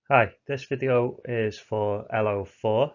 Hi, this video is for LO4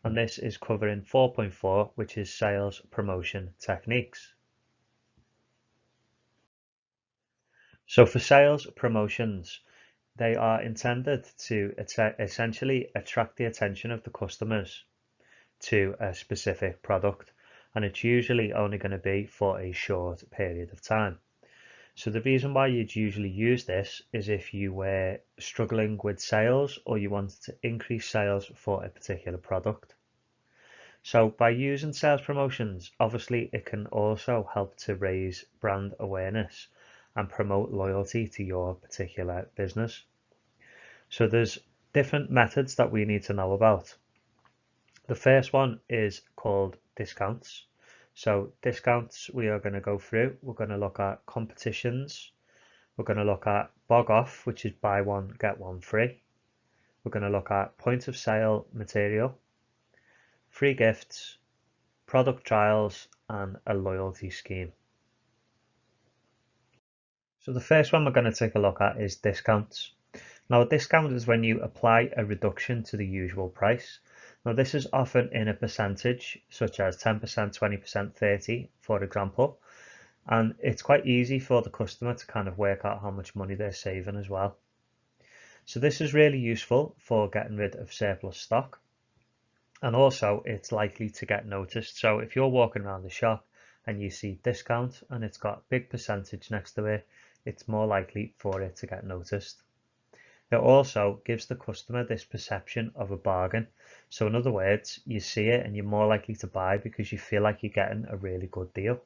and this is covering 4.4, which is sales promotion techniques. So for sales promotions, they are intended to essentially attract the attention of the customers to a specific product, and it's usually only going to be for a short period of time. So the reason why you'd usually use this is if you were struggling with sales or you wanted to increase sales for a particular product. So by using sales promotions, obviously it can also help to raise brand awareness and promote loyalty to your particular business. So there's different methods that we need to know about. The first one is called discounts. So discounts we are going to go through. We're going to look at competitions. We're going to look at bog off, which is buy one, get one free. We're going to look at point of sale material, free gifts, product trials, and a loyalty scheme. So the first one we're going to take a look at is discounts. Now a discount is when you apply a reduction to the usual price. Now this is often in a percentage such as 10%, 20%, 30%, for example. And it's quite easy for the customer to kind of work out how much money they're saving as well. So this is really useful for getting rid of surplus stock. And also it's likely to get noticed. So if you're walking around the shop and you see discount and it's got a big percentage next to it, it's more likely for it to get noticed. It also gives the customer this perception of a bargain. So in other words, you see it and you're more likely to buy because you feel like you're getting a really good deal.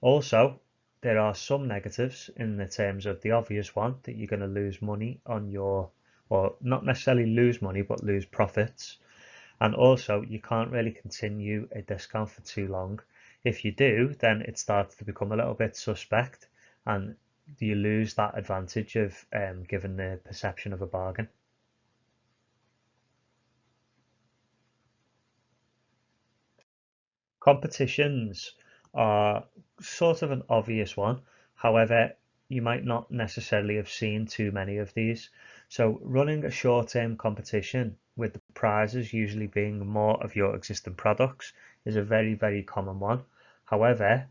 Also, there are some negatives in the terms of the obvious one that you're going to lose money on your, or not necessarily lose money, but lose profits. And also you can't really continue a discount for too long. If you do, then it starts to become a little bit suspect and you lose that advantage of giving the perception of a bargain. Competitions are sort of an obvious one. However, you might not necessarily have seen too many of these. So running a short-term competition with the prizes usually being more of your existing products is a very, very common one. However,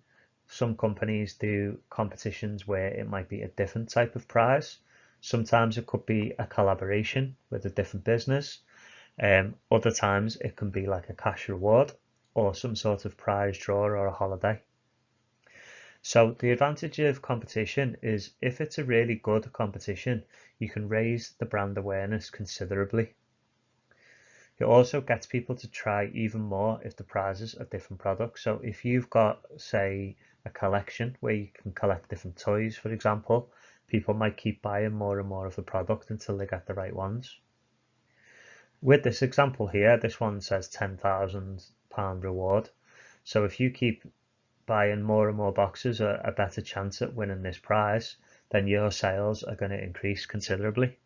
some companies do competitions where it might be a different type of prize. Sometimes it could be a collaboration with a different business. Other times it can be like a cash reward or some sort of prize draw or a holiday. So the advantage of competition is if it's a really good competition, you can raise the brand awareness considerably. It also gets people to try even more if the prizes are different products. So if you've got, say, a collection where you can collect different toys, for example, people might keep buying more and more of the product until they get the right ones. With this example here, this one says £10,000 reward. So if you keep buying more and more boxes, a better chance at winning this prize, then your sales are going to increase considerably.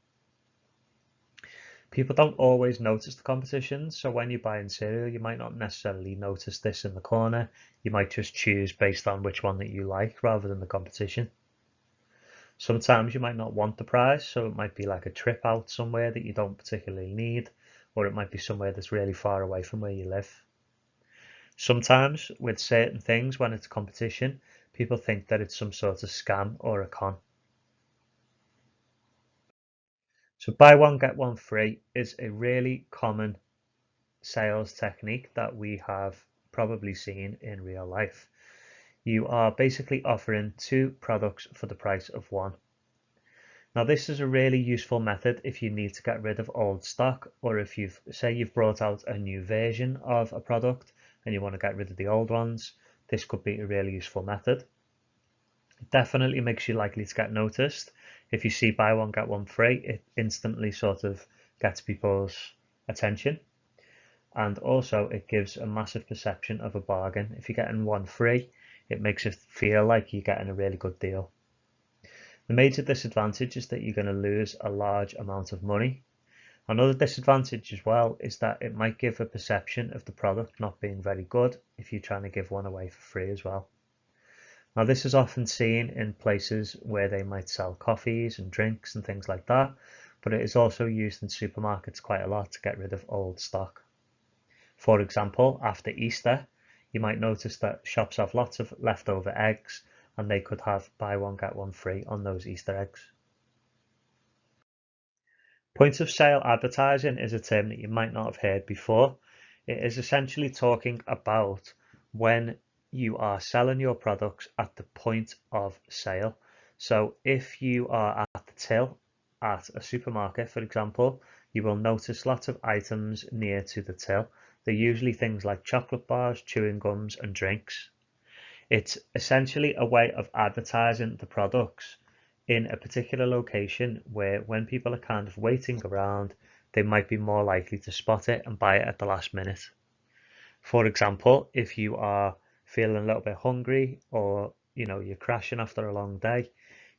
People don't always notice the competitions, so when you're buying cereal, you might not necessarily notice this in the corner. You might just choose based on which one that you like rather than the competition. Sometimes you might not want the prize, so it might be like a trip out somewhere that you don't particularly need, or it might be somewhere that's really far away from where you live. Sometimes with certain things, when it's competition, people think that it's some sort of scam or a con. So buy one, get one free is a really common sales technique that we have probably seen in real life. You are basically offering two products for the price of one. Now this is a really useful method if you need to get rid of old stock, or if you've brought out a new version of a product and you want to get rid of the old ones. This could be a really useful method. It definitely makes you likely to get noticed. If you see buy one get one free, it instantly sort of gets people's attention, and also it gives a massive perception of a bargain. If you're getting one free, it makes it feel like you're getting a really good deal. The major disadvantage is that you're going to lose a large amount of money. Another disadvantage as well is that it might give a perception of the product not being very good if you're trying to give one away for free as well. Now, this is often seen in places where they might sell coffees and drinks and things like that, but it is also used in supermarkets quite a lot to get rid of old stock. For example, after Easter, you might notice that shops have lots of leftover eggs and they could have buy one get one free on those Easter eggs. Point of sale advertising is a term that you might not have heard before. It is essentially talking about when you are selling your products at the point of sale. So if you are at the till at a supermarket, for example, you will notice lots of items near to the till. They're usually things like chocolate bars, chewing gums, and drinks. It's essentially a way of advertising the products in a particular location where when people are kind of waiting around, they might be more likely to spot it and buy it at the last minute. For example, if you are feeling a little bit hungry or you're crashing after a long day,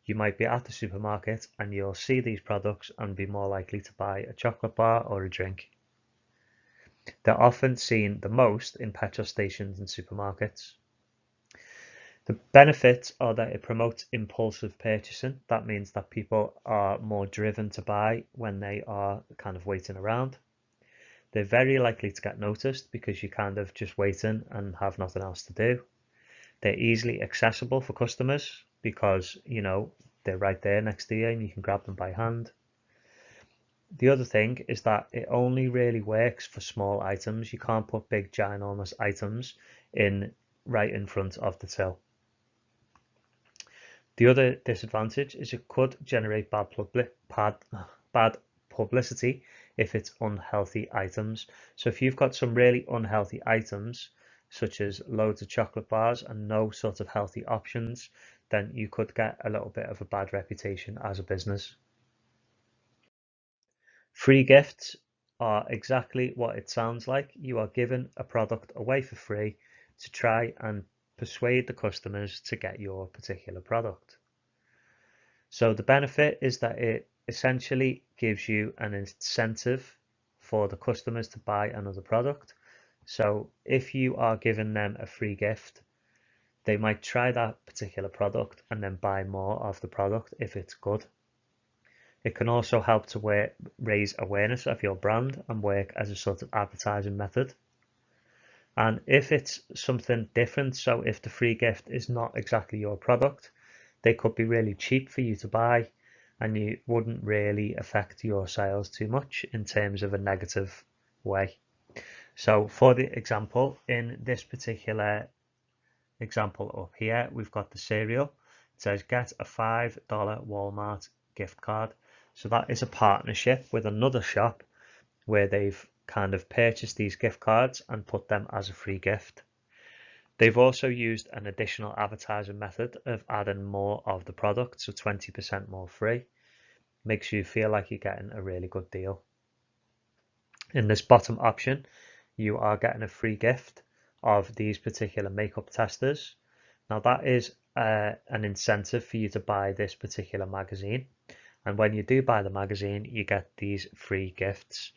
you might be at the supermarket and you'll see these products and be more likely to buy a chocolate bar or a drink. They're often seen the most in petrol stations and supermarkets. The benefits are that it promotes impulsive purchasing. That means that people are more driven to buy when they are kind of waiting around. They're very likely to get noticed because you're kind of just waiting and have nothing else to do. They're easily accessible for customers because, they're right there next to you and you can grab them by hand. The other thing is that it only really works for small items. You can't put big, ginormous items right in front of the till. The other disadvantage is it could generate bad publicity if it's unhealthy items. So if you've got some really unhealthy items, such as loads of chocolate bars and no sort of healthy options, then you could get a little bit of a bad reputation as a business. Free gifts are exactly what it sounds like. You are given a product away for free to try and persuade the customers to get your particular product. So the benefit is that it essentially gives you an incentive for the customers to buy another product. So if you are giving them a free gift, they might try that particular product and then buy more of the product if it's good. It can also help to raise awareness of your brand and work as a sort of advertising method. And if it's something different, so if the free gift is not exactly your product, they could be really cheap for you to buy and you wouldn't really affect your sales too much in terms of a negative way. So for the example, in this particular example up here, we've got the cereal. It says get a $5 Walmart gift card. So that is a partnership with another shop where they've kind of purchased these gift cards and put them as a free gift. They've also used an additional advertising method of adding more of the product, so 20% more free. Makes you feel like you're getting a really good deal. In this bottom option, you are getting a free gift of these particular makeup testers. Now that is an incentive for you to buy this particular magazine. And when you do buy the magazine, you get these free gifts.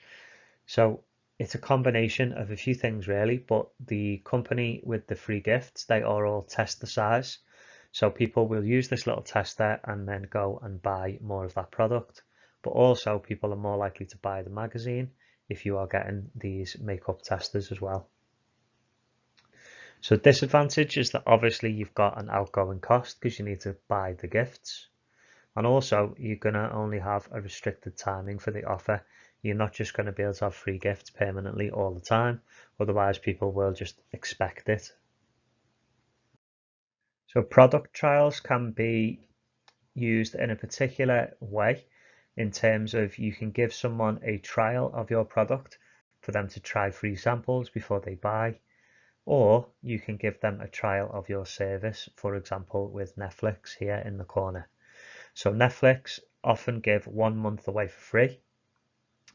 So it's a combination of a few things really, but the company with the free gifts, they are all tester size. So people will use this little tester and then go and buy more of that product. But also people are more likely to buy the magazine if you are getting these makeup testers as well. So disadvantage is that obviously you've got an outgoing cost because you need to buy the gifts. And also you're going to only have a restricted timing for the offer. You're not just going to be able to have free gifts permanently all the time. Otherwise people will just expect it. So product trials can be used in a particular way in terms of you can give someone a trial of your product for them to try free samples before they buy, or you can give them a trial of your service, for example with Netflix here in the corner. So Netflix often give 1 month away for free,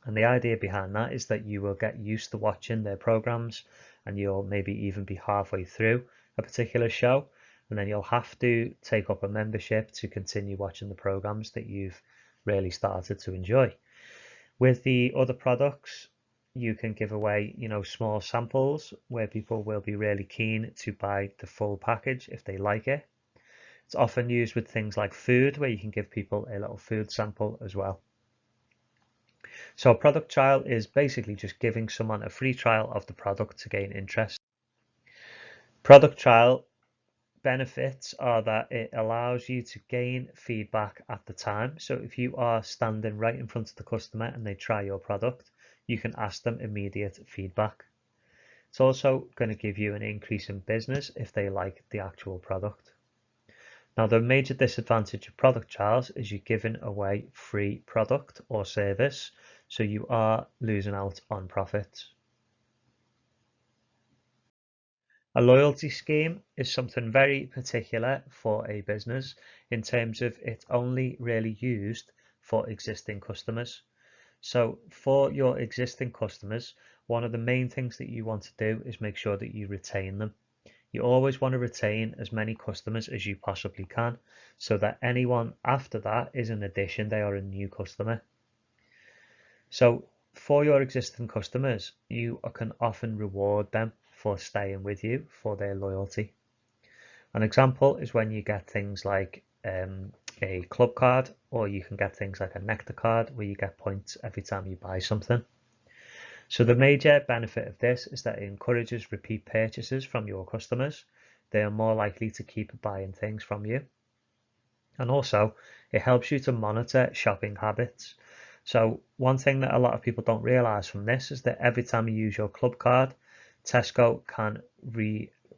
and the idea behind that is that you will get used to watching their programs and you'll maybe even be halfway through a particular show and then you'll have to take up a membership to continue watching the programs that you've really started to enjoy. With the other products, you can give away, small samples where people will be really keen to buy the full package if they like it. It's often used with things like food, where you can give people a little food sample as well. So a product trial is basically just giving someone a free trial of the product to gain interest. Product trial benefits are that it allows you to gain feedback at the time. So if you are standing right in front of the customer and they try your product, you can ask them immediate feedback. It's also going to give you an increase in business if they like the actual product. Now, the major disadvantage of product trials is you're giving away free product or service, so you are losing out on profits. A loyalty scheme is something very particular for a business in terms of it's only really used for existing customers. So for your existing customers, one of the main things that you want to do is make sure that you retain them. You always want to retain as many customers as you possibly can, so that anyone after that is an addition, they are a new customer. So for your existing customers, you can often reward them for staying with you for their loyalty. An example is when you get things like a club card, or you can get things like a nectar card where you get points every time you buy something. So the major benefit of this is that it encourages repeat purchases from your customers. They are more likely to keep buying things from you. And also, it helps you to monitor shopping habits. So one thing that a lot of people don't realize from this is that every time you use your club card, Tesco can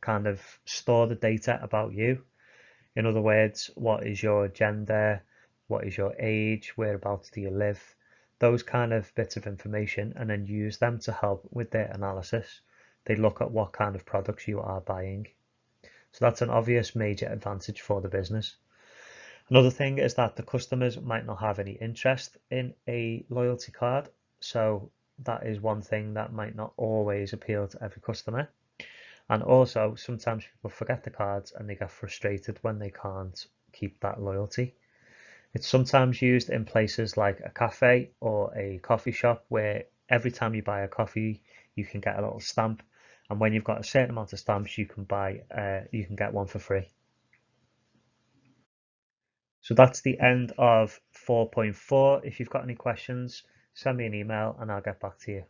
kind of store the data about you. In other words, what is your gender, what is your age, whereabouts do you live, those kind of bits of information, and then use them to help with their analysis. They look at what kind of products you are buying. So that's an obvious major advantage for the business. Another thing is that the customers might not have any interest in a loyalty card. So that is one thing that might not always appeal to every customer. And also, sometimes people forget the cards and they get frustrated when they can't keep that loyalty. It's sometimes used in places like a cafe or a coffee shop, where every time you buy a coffee, you can get a little stamp. And when you've got a certain amount of stamps, you can get one for free. So that's the end of 4.4. If you've got any questions, send me an email and I'll get back to you.